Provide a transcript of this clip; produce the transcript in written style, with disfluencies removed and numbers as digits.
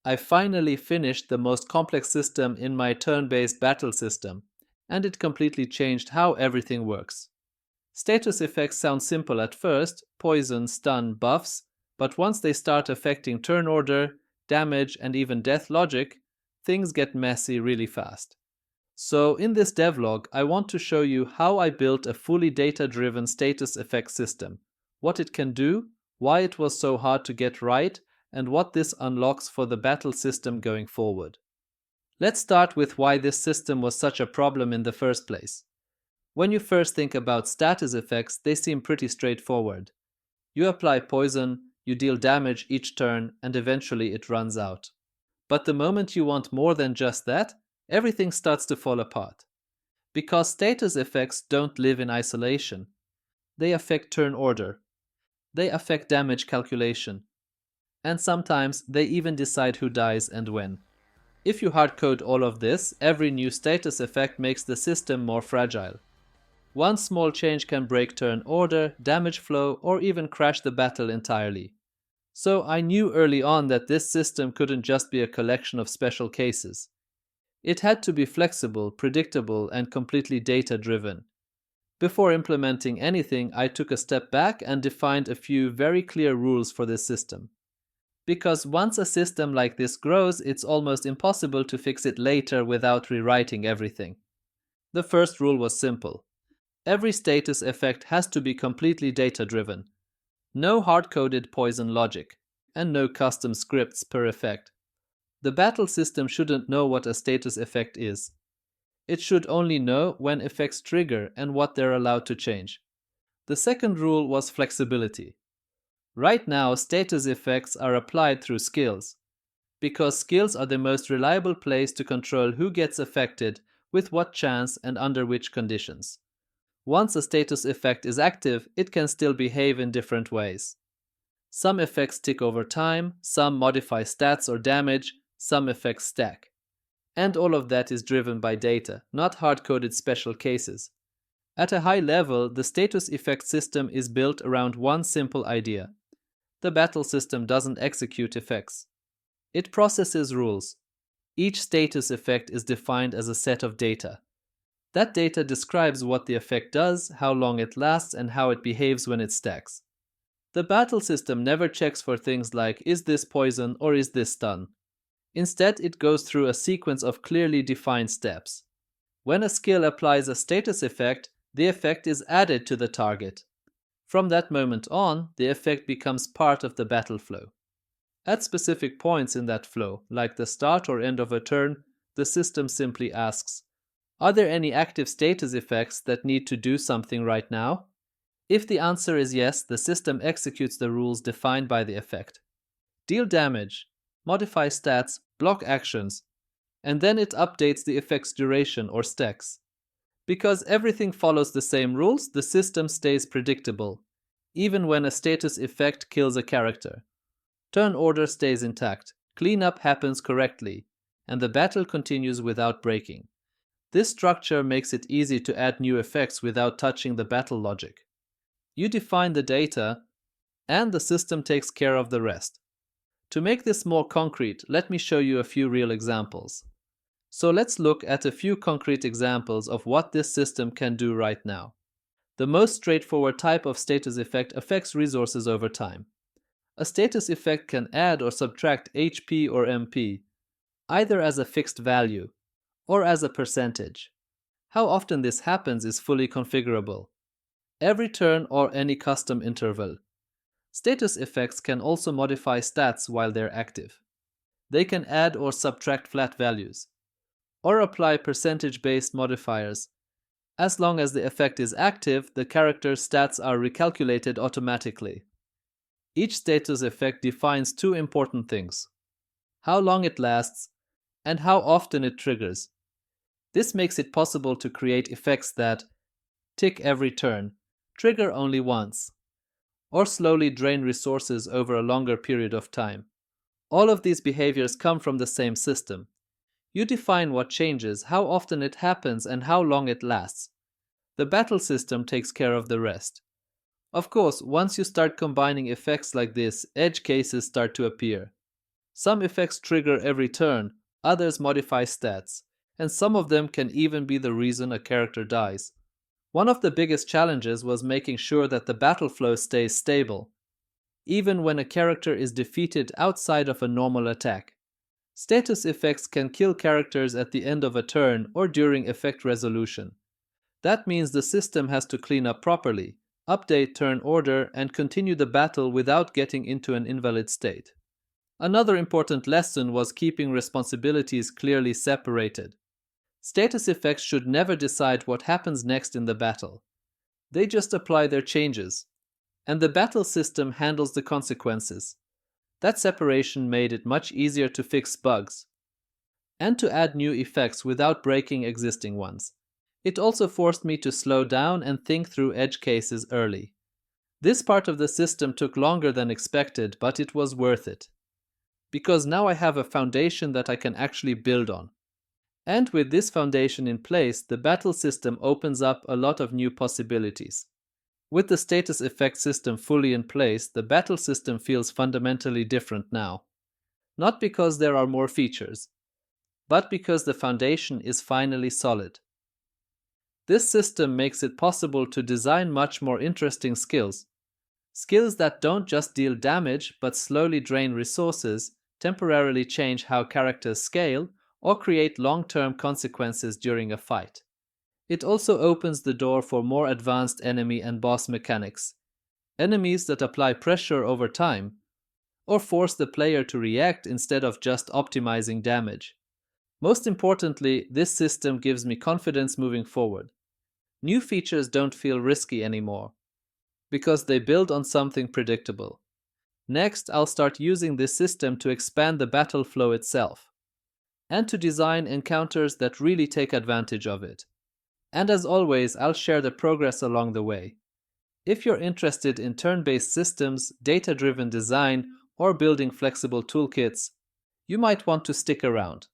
I finally finished the most complex system in my turn-based battle system, and it completely changed how everything works. Status effects sound simple at first, poison, stun, buffs, but once they start affecting turn order, damage, and even death logic, things get messy really fast. So in this devlog, I want to show you how I built a fully data-driven status effect system, what it can do, why it was so hard to get right, and what this unlocks for the battle system going forward. Let's start with why this system was such a problem in the first place. When you first think about status effects, they seem pretty straightforward. You apply poison, you deal damage each turn, and eventually it runs out. But the moment you want more than just that, everything starts to fall apart. Because status effects don't live in isolation. They affect turn order. They affect damage calculation. And sometimes they even decide who dies and when. If you hardcode all of this, every new status effect makes the system more fragile. One small change can break turn order, damage flow, or even crash the battle entirely. So I knew early on that this system couldn't just be a collection of special cases. It had to be flexible, predictable, and completely data-driven. Before implementing anything, I took a step back and defined a few very clear rules for this system. Because once a system like this grows, it's almost impossible to fix it later without rewriting everything. The first rule was simple. Every status effect has to be completely data-driven. No hard-coded poison logic, and no custom scripts per effect. The battle system shouldn't know what a status effect is. It should only know when effects trigger and what they're allowed to change. The second rule was flexibility. Right now, status effects are applied through skills, because skills are the most reliable place to control who gets affected, with what chance and under which conditions. Once a status effect is active, it can still behave in different ways. Some effects tick over time, some modify stats or damage, some effects stack. And all of that is driven by data, not hard-coded special cases. At a high level, the status effect system is built around one simple idea. The battle system doesn't execute effects. It processes rules. Each status effect is defined as a set of data. That data describes what the effect does, how long it lasts, and how it behaves when it stacks. The battle system never checks for things like, is this poison or is this stun? Instead, it goes through a sequence of clearly defined steps. When a skill applies a status effect, the effect is added to the target. From that moment on, the effect becomes part of the battle flow. At specific points in that flow, like the start or end of a turn, the system simply asks, are there any active status effects that need to do something right now? If the answer is yes, the system executes the rules defined by the effect. Deal damage, modify stats, block actions, and then it updates the effect's duration or stacks. Because everything follows the same rules, the system stays predictable, even when a status effect kills a character. Turn order stays intact, cleanup happens correctly, and the battle continues without breaking. This structure makes it easy to add new effects without touching the battle logic. You define the data, and the system takes care of the rest. To make this more concrete, let me show you a few real examples. So let's look at a few concrete examples of what this system can do right now. The most straightforward type of status effect affects resources over time. A status effect can add or subtract HP or MP, either as a fixed value or as a percentage. How often this happens is fully configurable. Every turn or any custom interval. Status effects can also modify stats while they're active. They can add or subtract flat values, or apply percentage-based modifiers. As long as the effect is active, the character's stats are recalculated automatically. Each status effect defines two important things: how long it lasts and how often it triggers. This makes it possible to create effects that tick every turn, trigger only once, or slowly drain resources over a longer period of time. All of these behaviors come from the same system. You define what changes, how often it happens, and how long it lasts. The battle system takes care of the rest. Of course, once you start combining effects like this, edge cases start to appear. Some effects trigger every turn, others modify stats, and some of them can even be the reason a character dies. One of the biggest challenges was making sure that the battle flow stays stable, even when a character is defeated outside of a normal attack. Status effects can kill characters at the end of a turn or during effect resolution. That means the system has to clean up properly, update turn order, and continue the battle without getting into an invalid state. Another important lesson was keeping responsibilities clearly separated. Status effects should never decide what happens next in the battle. They just apply their changes, and the battle system handles the consequences. That separation made it much easier to fix bugs and to add new effects without breaking existing ones. It also forced me to slow down and think through edge cases early. This part of the system took longer than expected, but it was worth it, because now I have a foundation that I can actually build on. And with this foundation in place, the battle system opens up a lot of new possibilities. With the status effect system fully in place, the battle system feels fundamentally different now. Not because there are more features, but because the foundation is finally solid. This system makes it possible to design much more interesting skills. Skills that don't just deal damage but slowly drain resources, temporarily change how characters scale, or create long-term consequences during a fight. It also opens the door for more advanced enemy and boss mechanics. Enemies that apply pressure over time, or force the player to react instead of just optimizing damage. Most importantly, this system gives me confidence moving forward. New features don't feel risky anymore, because they build on something predictable. Next, I'll start using this system to expand the battle flow itself, and to design encounters that really take advantage of it. And as always, I'll share the progress along the way. If you're interested in turn-based systems, data-driven design, or building flexible toolkits, you might want to stick around.